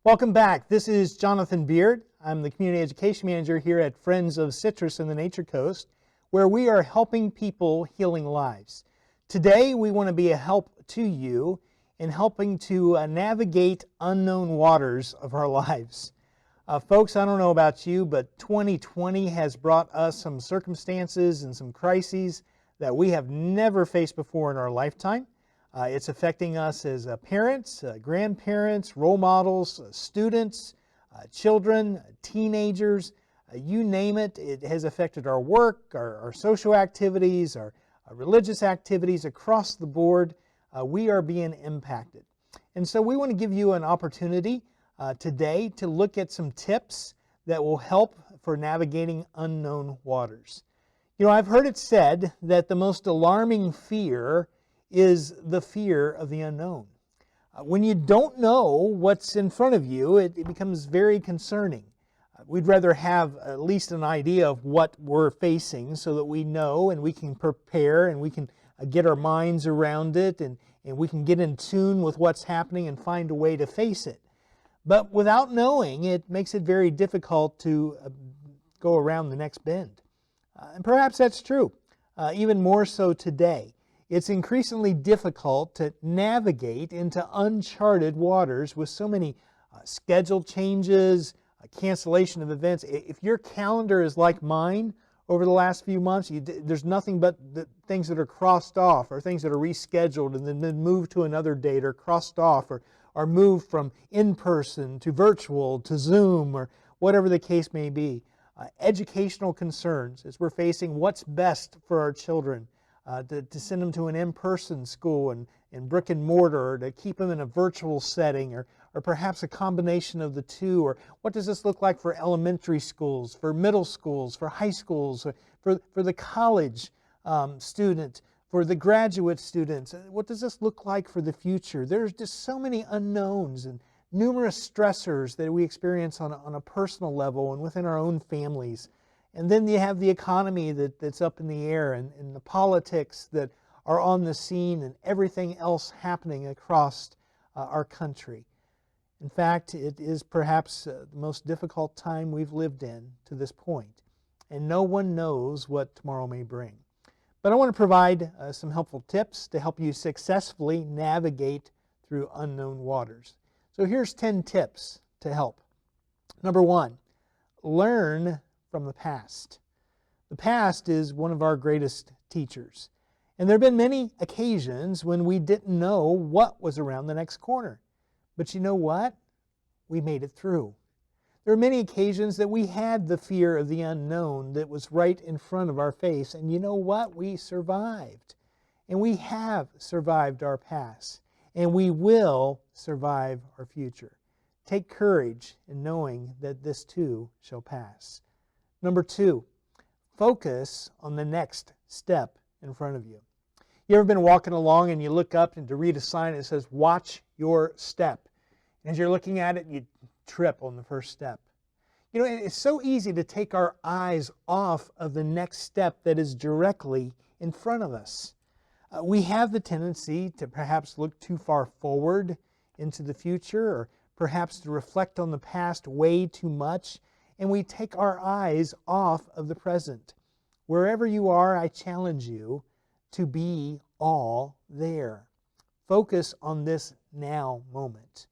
Welcome back. This is Jonathan Beard. I'm the Community Education Manager here at Friends of Citrus in the Nature Coast, where we are helping people healing lives. Today we want to be a help to you in helping to navigate unknown waters of our lives. Folks, I don't know about you, but 2020 has brought us some circumstances and some crises that we have never faced before in our lifetime. It's affecting us as parents, grandparents, role models, students, children, teenagers, you name it. It has affected our work, our social activities, our religious activities across the board. We are being impacted. And so we want to give you an opportunity today to look at some tips that will help for navigating unknown waters. You know, I've heard it said that the most alarming fear is the fear of the unknown. When you don't know what's in front of you, it becomes very concerning. We'd rather have at least an idea of what we're facing so that we know and we can prepare and we can get our minds around it and we can get in tune with what's happening and find a way to face it. But without knowing, it makes it very difficult to go around the next bend. And perhaps that's true, even more so today. It's increasingly difficult to navigate into uncharted waters with so many schedule changes, cancellation of events. If your calendar is like mine over the last few months, there's nothing but the things that are crossed off or things that are rescheduled and then moved to another date or crossed off or moved from in-person to virtual to Zoom or whatever the case may be. Educational concerns as we're facing what's best for our children. To send them to an in-person school and brick and mortar, or to keep them in a virtual setting, or perhaps a combination of the two, or what does this look like for elementary schools, for middle schools, for high schools, for the college student, for the graduate students? What does this look like for the future? There's just so many unknowns and numerous stressors that we experience on a personal level and within our own families. And then you have the economy that's up in the air and the politics that are on the scene and everything else happening across our country. In fact, it is perhaps the most difficult time we've lived in to this point. And no one knows what tomorrow may bring. But I want to provide some helpful tips to help you successfully navigate through unknown waters. So here's 10 tips to help. Number 1, learn from the past. The past is one of our greatest teachers. And there have been many occasions when we didn't know what was around the next corner. But you know what? We made it through. There are many occasions that we had the fear of the unknown that was right in front of our face. And you know what? We survived. And we have survived our past. And we will survive our future. Take courage in knowing that this too shall pass. Number 2, focus on the next step in front of you. You ever been walking along and you look up and to read a sign that says, "Watch your step." And as you're looking at it, you trip on the first step. You know, it's so easy to take our eyes off of the next step that is directly in front of us. We have the tendency to perhaps look too far forward into the future, or perhaps to reflect on the past way too much. And we take our eyes off of the present. Wherever you are, I challenge you to be all there. Focus on this now moment.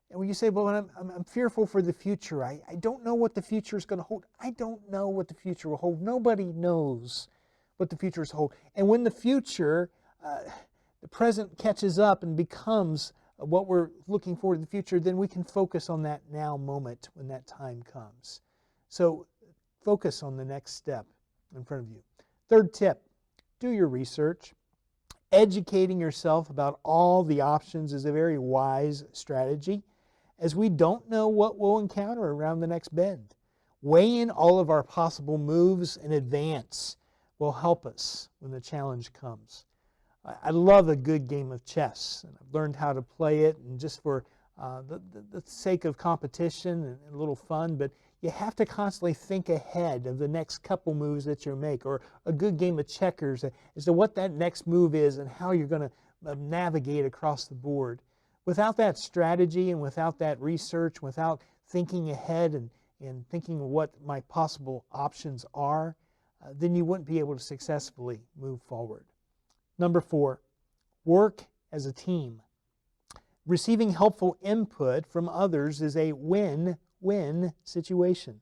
And when you say, "Well, I'm fearful for the future. I don't know what the future is going to hold." I don't know what the future will hold. Nobody knows what the future is hold. And when the future, the present catches up and becomes what we're looking for in the future, then we can focus on that now moment when that time comes. So focus on the next step in front of you. Third tip, do your research. Educating yourself about all the options is a very wise strategy, as we don't know what we'll encounter around the next bend. Weighing all of our possible moves in advance will help us when the challenge comes. I love a good game of chess, and I've learned how to play it, and just for the sake of competition and a little fun, but you have to constantly think ahead of the next couple moves that you make, or a good game of checkers as to what that next move is and how you're going to navigate across the board. Without that strategy and without that research, without thinking ahead and thinking what my possible options are, then you wouldn't be able to successfully move forward. Number 4, work as a team. Receiving helpful input from others is a win-win situation.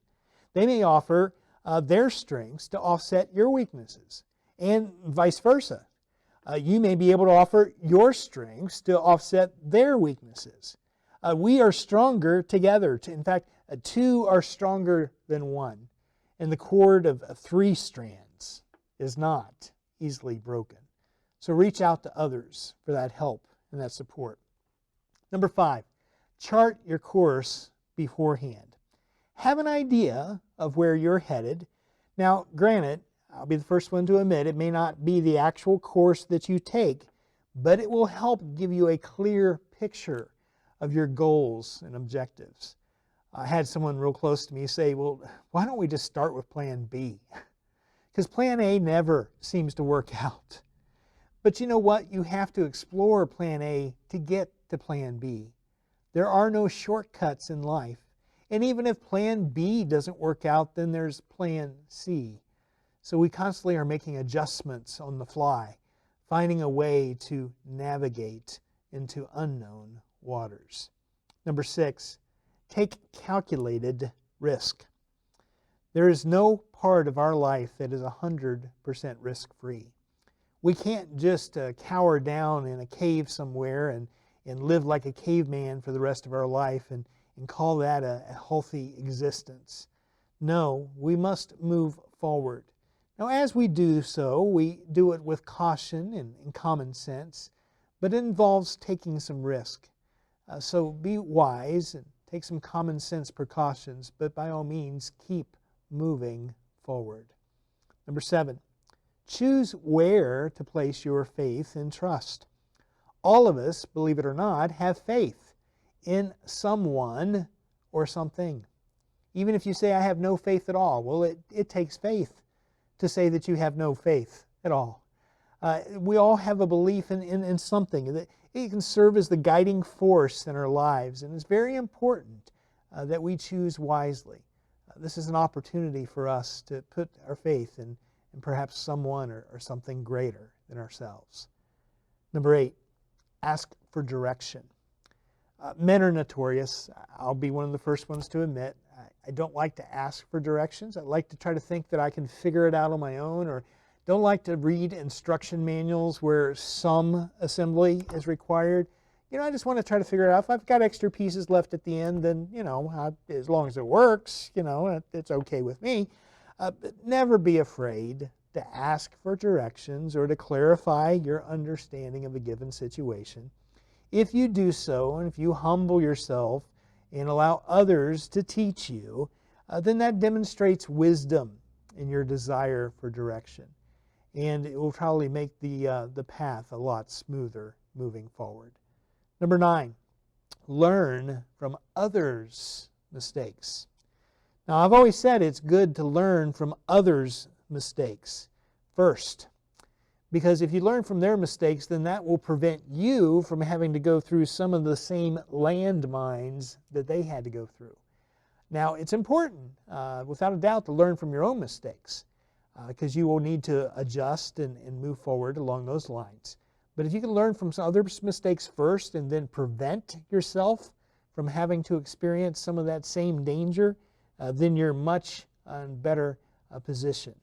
They may offer their strengths to offset your weaknesses, and vice versa. You may be able to offer your strengths to offset their weaknesses. We are stronger together. In fact, 2 are stronger than 1. And the cord of 3 strands is not easily broken. So reach out to others for that help and that support. Number 5, chart your course beforehand. Have an idea of where you're headed. Now, granted, I'll be the first one to admit it may not be the actual course that you take, but it will help give you a clear picture of your goals and objectives. I had someone real close to me say, well, why don't we just start with plan B? Because plan A never seems to work out. But you know what? You have to explore plan A to get to plan B. There are no shortcuts in life. And even if plan B doesn't work out, then there's plan C. So we constantly are making adjustments on the fly, finding a way to navigate into unknown waters. Number 6, take calculated risk. There is no part of our life that is 100% risk-free. We can't just cower down in a cave somewhere and live like a caveman for the rest of our life and call that a healthy existence. No, we must move forward. Now, as we do so, we do it with caution and common sense, but it involves taking some risk. So be wise and take some common sense precautions, but by all means, keep moving forward. Number 7, choose where to place your faith and trust. All of us, believe it or not, have faith in someone or something. Even if you say, I have no faith at all, well, it takes faith to say that you have no faith at all. We all have a belief in something that it can serve as the guiding force in our lives, and it's very important that we choose wisely. This is an opportunity for us to put our faith in perhaps someone or something greater than ourselves. Number 8, ask for direction. Men are notorious. I'll be one of the first ones to admit. I don't like to ask for directions. I like to try to think that I can figure it out on my own, or don't like to read instruction manuals where some assembly is required. I just want to try to figure it out. If I've got extra pieces left at the end, then, as long as it works, it's okay with me. But never be afraid to ask for directions or to clarify your understanding of a given situation. If you do so, and if you humble yourself and allow others to teach you, then that demonstrates wisdom in your desire for direction. And it will probably make the path a lot smoother moving forward. Number 9, learn from others' mistakes. Now, I've always said it's good to learn from others' mistakes first. Because if you learn from their mistakes, then that will prevent you from having to go through some of the same landmines that they had to go through. Now, it's important, without a doubt, to learn from your own mistakes, because you will need to adjust and move forward along those lines. But if you can learn from some others' mistakes first and then prevent yourself from having to experience some of that same danger, then you're much in better position.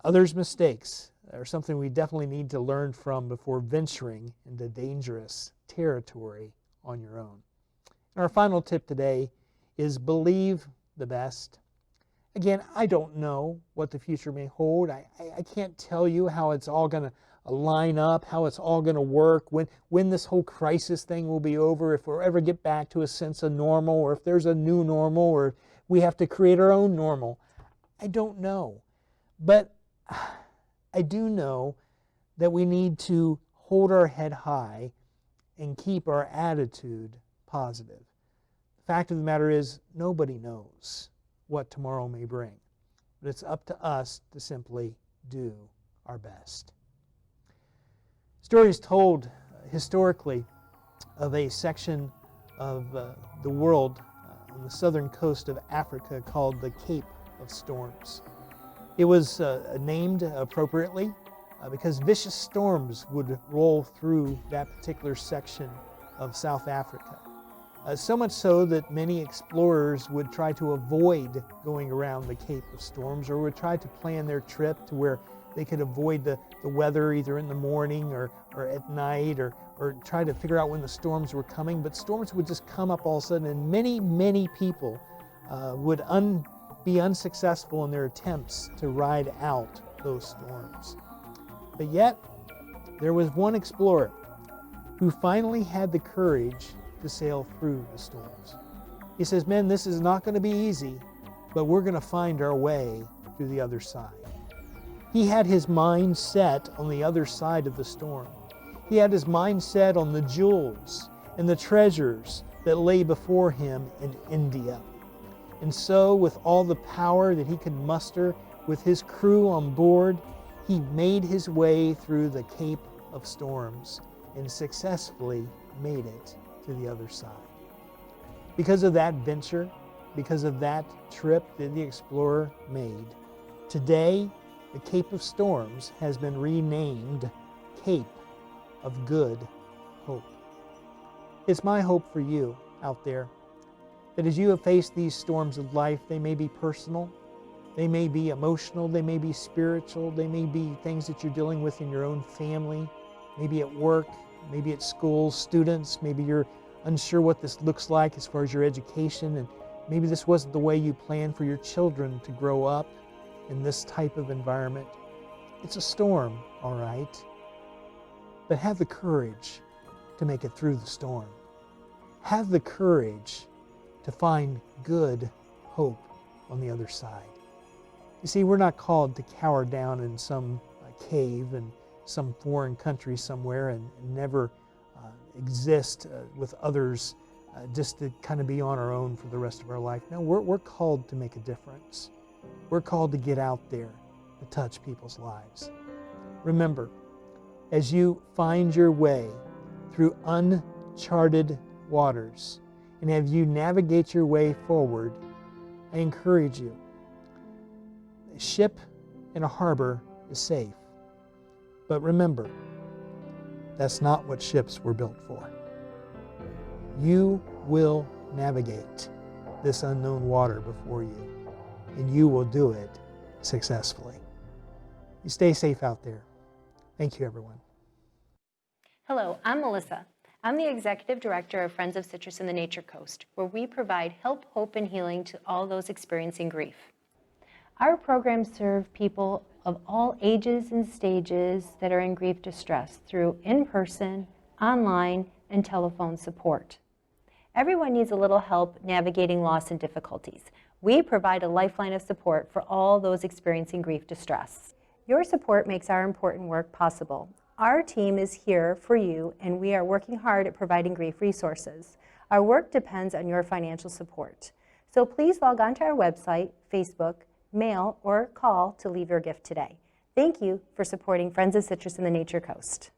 Others' mistakes are something we definitely need to learn from before venturing into dangerous territory on your own. And our final tip today is believe the best. Again, I don't know what the future may hold. I can't tell you how it's all going to line up, how it's all going to work, when this whole crisis thing will be over, if we'll ever get back to a sense of normal, or if there's a new normal, or we have to create our own normal. I don't know. But I do know that we need to hold our head high and keep our attitude positive. The fact of the matter is, nobody knows what tomorrow may bring. But it's up to us to simply do our best. Stories told historically of a section of the world on the southern coast of Africa called the Cape of Storms. It was named appropriately because vicious storms would roll through that particular section of South Africa. So much so that many explorers would try to avoid going around the Cape of Storms, or would try to plan their trip to where they could avoid the weather either in the morning or at night, or try to figure out when the storms were coming. But storms would just come up all of a sudden, and many people would be unsuccessful in their attempts to ride out those storms. But yet, there was one explorer who finally had the courage to sail through the storms. He says, "Men, this is not going to be easy, but we're going to find our way through the other side." He had his mind set on the other side of the storm. He had his mind set on the jewels and the treasures that lay before him in India. And so, with all the power that he could muster, with his crew on board, he made his way through the Cape of Storms and successfully made it to the other side. Because of that venture, because of that trip that the explorer made, today the Cape of Storms has been renamed Cape of Good Hope. It's my hope for you out there that as you have faced these storms of life, they may be personal, they may be emotional, they may be spiritual, they may be things that you're dealing with in your own family, maybe at work, maybe at school, students, maybe you're unsure what this looks like as far as your education, and maybe this wasn't the way you planned for your children to grow up in this type of environment. It's a storm, all right, but have the courage to make it through the storm. Have the courage to find good hope on the other side. You see, we're not called to cower down in some cave in some foreign country somewhere and never exist with others just to kind of be on our own for the rest of our life. No, we're called to make a difference. We're called to get out there to touch people's lives. Remember, as you find your way through uncharted waters and as you navigate your way forward, I encourage you. A ship in a harbor is safe. But remember, that's not what ships were built for. You will navigate this unknown water before you, and you will do it successfully. You stay safe out there. Thank you, everyone. Hello, I'm Melissa. I'm the Executive Director of Friends of Citrus and the Nature Coast, where we provide help, hope, and healing to all those experiencing grief. Our programs serve people of all ages and stages that are in grief distress through in-person, online, and telephone support. Everyone needs a little help navigating loss and difficulties. We provide a lifeline of support for all those experiencing grief distress. Your support makes our important work possible. Our team is here for you, and we are working hard at providing grief resources. Our work depends on your financial support. So please log on to our website, Facebook, mail, or call to leave your gift today. Thank you for supporting Friends of Citrus and the Nature Coast.